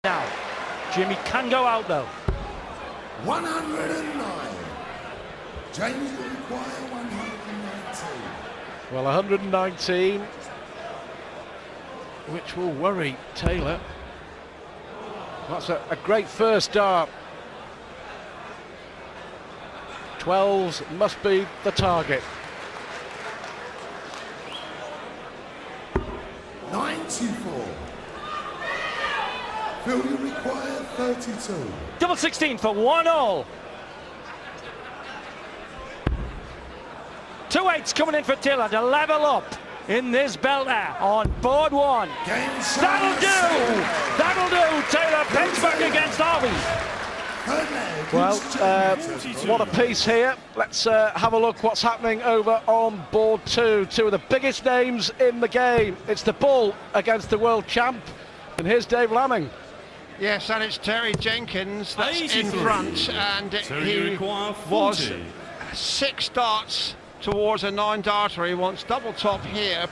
Now, Jimmy can go out though. 109. James will require 119. Well, 119, which will worry Taylor. That's a great first dart. 12s must be the target. 94. Phil, you require 32. Double 16 for 1-all. 2 8s coming in for Taylor to level up in this belter on board one. That'll do! That'll do! Taylor Pittsburgh against Harvey. Well, what a piece here. Let's have a look what's happening over on board two. Two of the biggest names in the game. It's the Bull against the world champ. And here's Dave Lamming. Yes, and it's Terry Jenkins that's 83. in front, and he was 6 darts towards a 9-darter. He wants double top here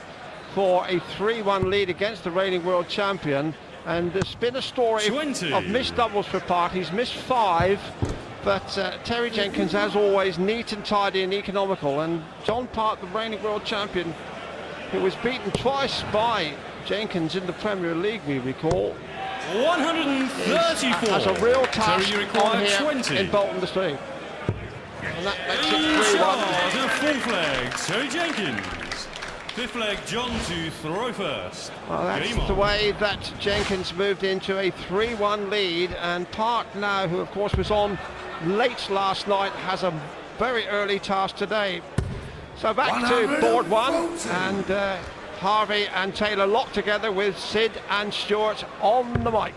for a 3-1 lead against the reigning world champion. And there's been a story 20. of missed doubles for Part. He's missed 5, but Terry Jenkins, as always, neat and tidy and economical. And John Part, the reigning world champion, who was beaten twice by Jenkins in the Premier League, we recall, 134. has a real task So you require on here 20. in Bolton the String. And that makes In it 3-1. charge of full flag, Terry Jenkins. Fifth leg, John to throw first. Well, that's Game the on. way that Jenkins moved into a 3-1 lead, and Part now, who of course was on late last night, has a very early task today. So back to board one, and Harvey and Taylor locked together with Sid and Stuart on the mic.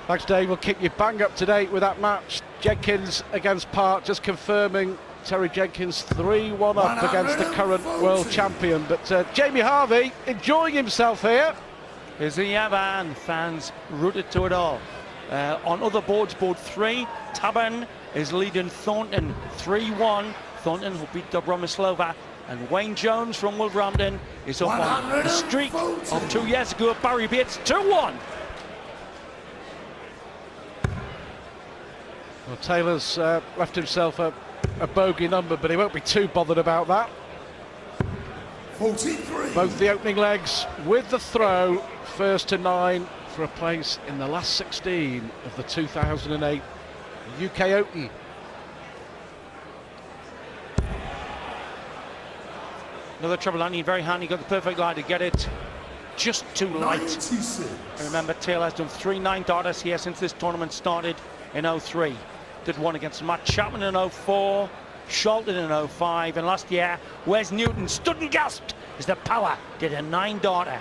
Thanks, Dave. We'll keep you bang up to date with that match. Jenkins against Part, just confirming Terry Jenkins 3-1 up against the current world champion. But Jamie Harvey enjoying himself here. Is he ever, and fans rooted to it all. On other boards, board 3, Taban is leading Thornton 3-1. Thornton will beat Dobromislova. And Wayne Jones from Wolverhampton is up on the streak of 2 years ago at Barry Bates 2-1. Well, Taylor's left himself a bogey number, but he won't be too bothered about that. 43. Both the opening legs with the throw, first to 9 for a place in the last 16 of the 2008 UK Open. Another treble landing, very handy, got the perfect line to get it just too light. 96. And remember, Taylor has done 3 9-darters here since this tournament started in 03. Did one against Matt Chapman in 04, Shelton in 05, and last year, Wes Newton stood and gasped as the Power did a 9-darter.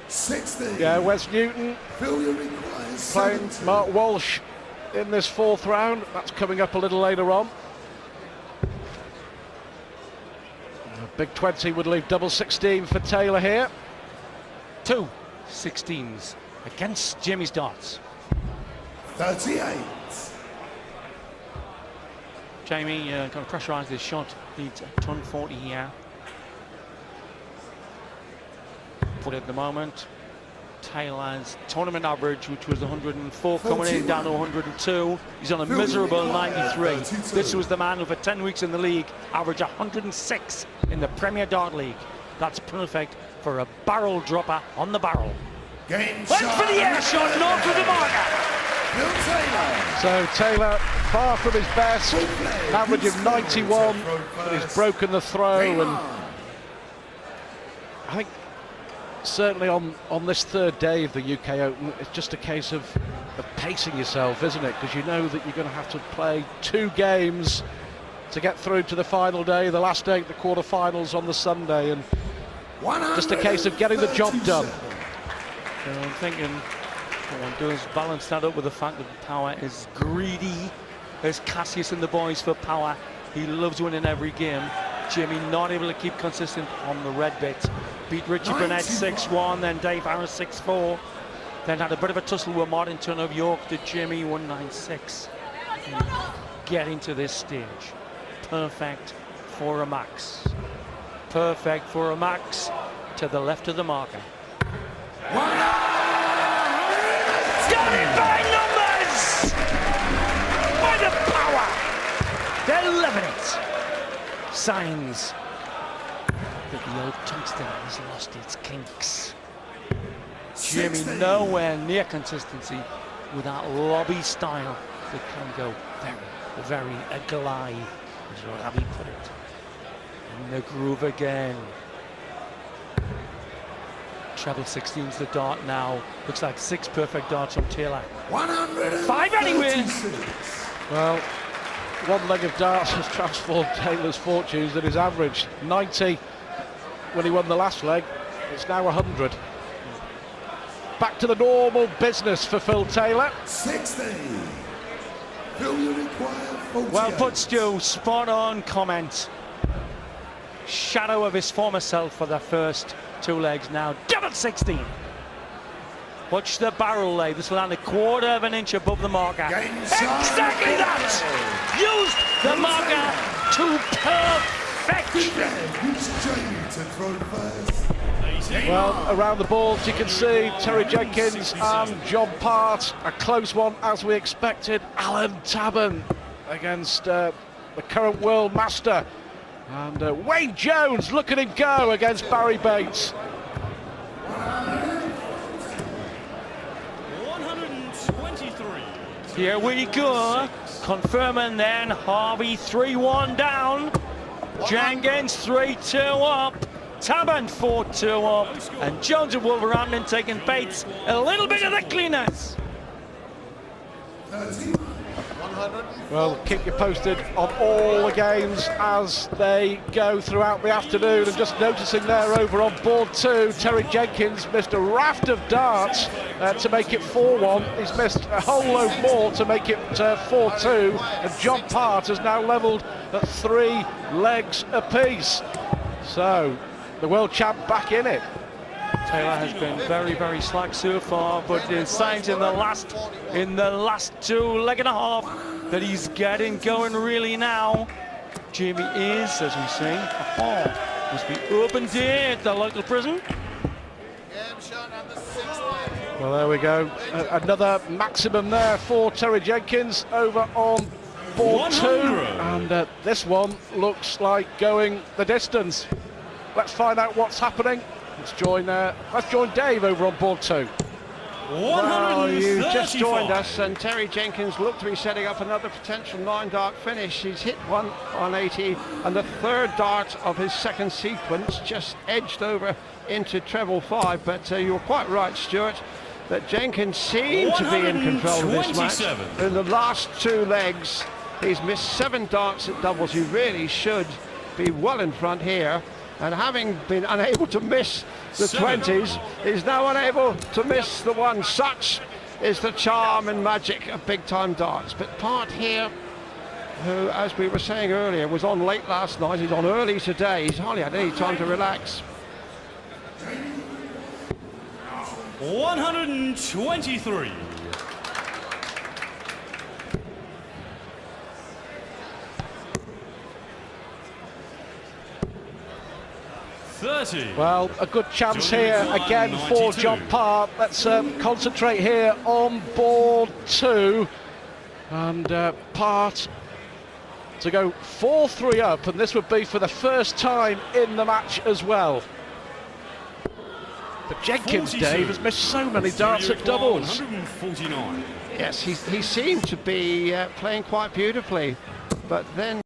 60. Yeah, Wes Newton Phil, you require playing 70. Mark Walsh in this 4th round. That's coming up a little later on. A big 20 would leave double 16 for Taylor here. 2 16s against Jimmy's darts. 38. Jamie going to pressurise this shot, needs a ton 40 here. Put it at the moment. Taylor's tournament average, which was 104, coming in down to 102. He's on a miserable 93. This was the man who for 10 weeks in the league averaged 106 in the Premier Dart League. That's perfect for a barrel dropper on the barrel. Game Went shot. for the air shot, not for the marker. Phil Taylor. So Taylor far from his best, an average of 91, but he's broken the throw, Game and on. I think certainly on this 3rd day of the UK Open, it's just a case of pacing yourself, isn't it? Because you know that you're going to have to play 2 games to get through to the final day, the last 8, the quarterfinals on the Sunday, and just a case of getting the job done. So I'm thinking what one does balance that up with the fact that Power is greedy. There's Cassius and the boys for Power. He loves winning every game. Jimmy not able to keep consistent on the red bit. Beat Richie Burnett 6-1, then Dave Harris 6-4. Then had a bit of a tussle with Martin Turner of York to Jimmy 196. Getting to this stage. Perfect for a max. Perfect for a max to the left of the marker. 100. Done it by numbers! By the power! They're loving it. Signs that the old tungsten has lost its kinks. Jimmy 16. nowhere near consistency with that lobby style that can go very, very glide, as Harvey put it. In the groove again. Treble 16's the dart now. Looks like 6 perfect darts from Taylor. 5 anyway. Well, one leg of darts has transformed Taylor's fortunes and his average 90 when he won the last leg. It's now 100. Back to the normal business for Phil Taylor. 16. Phil, you require 48. Well put, Stu. Spot on comment. Shadow of his former self for the first 2 legs now. Double 16. Watch the barrel lay. This will land a 1/4 inch above the marker. Exactly that! Used the marker to perfection. Who's Jamie to throw first? Well, around the boards you can see Terry Jenkins and John Part. A close one as we expected. Alan Taban against the current world master. And Wayne Jones, look at him go against Barry Bates. 123. Here we go. Confirming then Harvey 3-1 down. Jenkins 3-2 up. Taban 4-2 up. And Jones of Wolverhampton taking Bates a little bit of the cleaners. 30. Well, keep you posted on all the games as they go throughout the afternoon. And just noticing there over on board 2, Terry Jenkins missed a raft of darts to make it 4-1. He's missed a whole load more to make it 4-2. And John Part has now levelled at 3 legs apiece. So, the world champ back in it. Taylor has been very, very slack so far, but there's signs in the last 2 leg and a half that he's getting going really now. Jamie is, as we say, must be open day at the local prison. Well, there we go. Another maximum there for Terry Jenkins over on board 2. 100. And this one looks like going the distance. Let's find out what's happening. Let's join Dave over on board 2. Well, you just 134. joined us, and Terry Jenkins looked to be setting up another potential 9-dart finish. He's hit one on 80, and the 3rd dart of his second sequence just edged over into treble 5. But you're quite right, Stuart, that Jenkins seemed to be in control of this match. 127. In the last 2 legs, he's missed 7 darts at doubles. He really should be well in front here. And having been unable to miss the 20s, he's now unable to miss the 1. Such is the charm and magic of big-time darts. But Part here, who, as we were saying earlier, was on late last night, he's on early today. He's hardly had any time to relax. 123. Well, a good chance here again for John Part. Let's concentrate here on board 2. And Part to go 4-3 up, and this would be for the first time in the match as well. But Jenkins, 42. Dave, has missed so many darts at doubles. 149. Yes, he seemed to be playing quite beautifully, but then